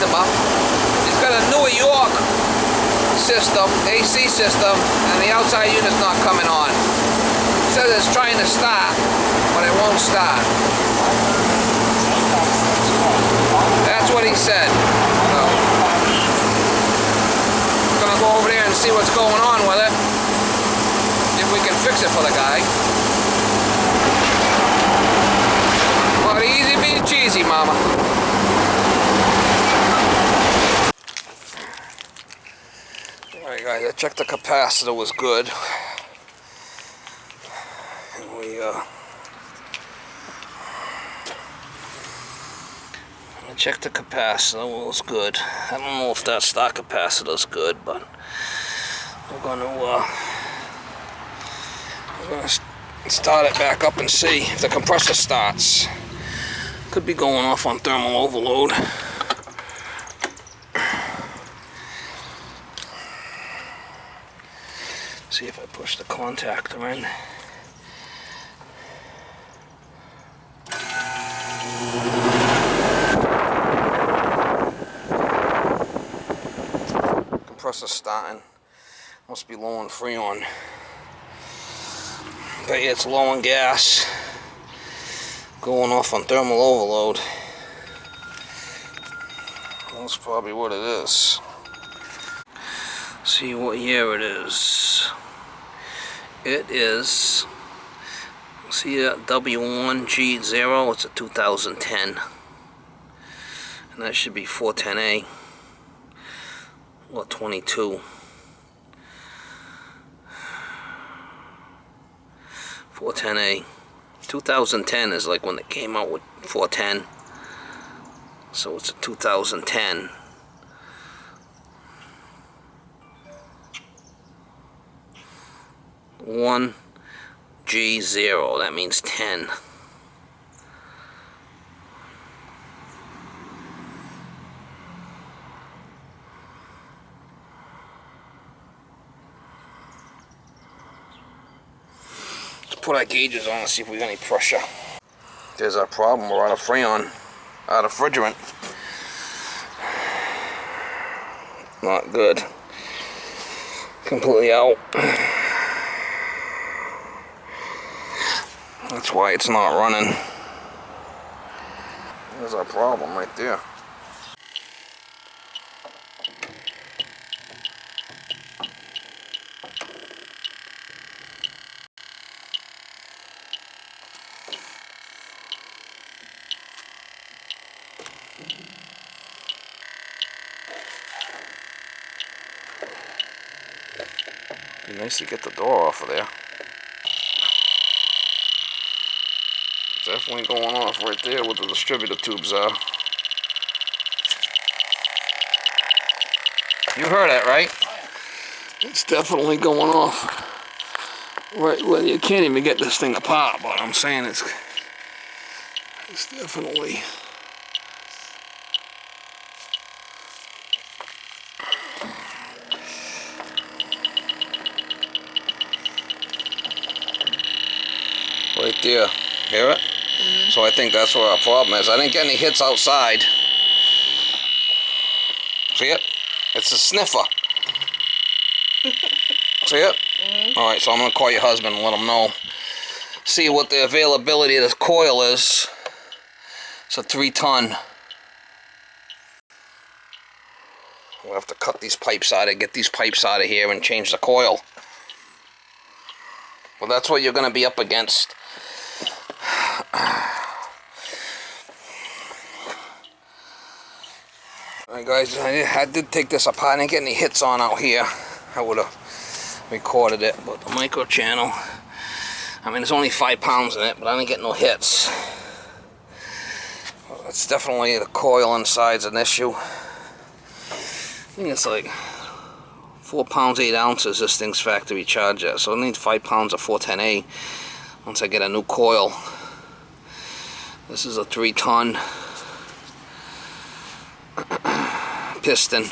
customer. He's got a New York system, AC system, and the outside unit's not coming on. He says it's trying to start, but it won't start. That's what he said. So, I'm gonna go over there and see what's going on with it. If we can fix it for the guy. But easy being cheesy, mama. Alright guys, I checked the capacitor was good. And we I checked the capacitor, was good. I don't know if that stock capacitor is good, but we're gonna start it back up and see if the compressor starts. Could be going off on thermal overload. See if I push the contactor in. Compressor starting. Must be low on Freon. Bet you it's low on gas. Going off on thermal overload. That's probably what it is. See what year it is. It is, see that W1G0, it's a 2010. And that should be 410A. Or 22. 410A. 2010 is like when they came out with 410. So it's a 2010. One G0, that means 10. Put our gauges on and see if we got any pressure. There's our problem. We're out of Freon, out of refrigerant. Not good. Completely out. That's why it's not running. There's our problem right there. Be nice to get the door off of there. It's definitely going off right there where the distributor tubes are. You heard it, right? It's definitely going off. Right, well, you can't even get this thing apart, but I'm saying it's definitely. Right there, hear it? Mm-hmm. So I think that's where our problem is. I didn't get any hits outside. See it? It's a sniffer. See it? Mm-hmm. Alright, so I'm going to call your husband and let him know. See what the availability of this coil is. It's a 3-ton. We'll have to cut these pipes out of, get these pipes out of here and change the coil. Well, that's what you're going to be up against. Alright guys, I did take this apart. I didn't get any hits on out here. I would have recorded it, but the micro channel, I mean, there's only 5 pounds in it, but I didn't get no hits. Well, it's definitely the coil inside's an issue. I think it's like 4 pounds 8 ounces this thing's factory charge at, so I need 5 pounds of 410A once I get a new coil. This is a 3-ton piston.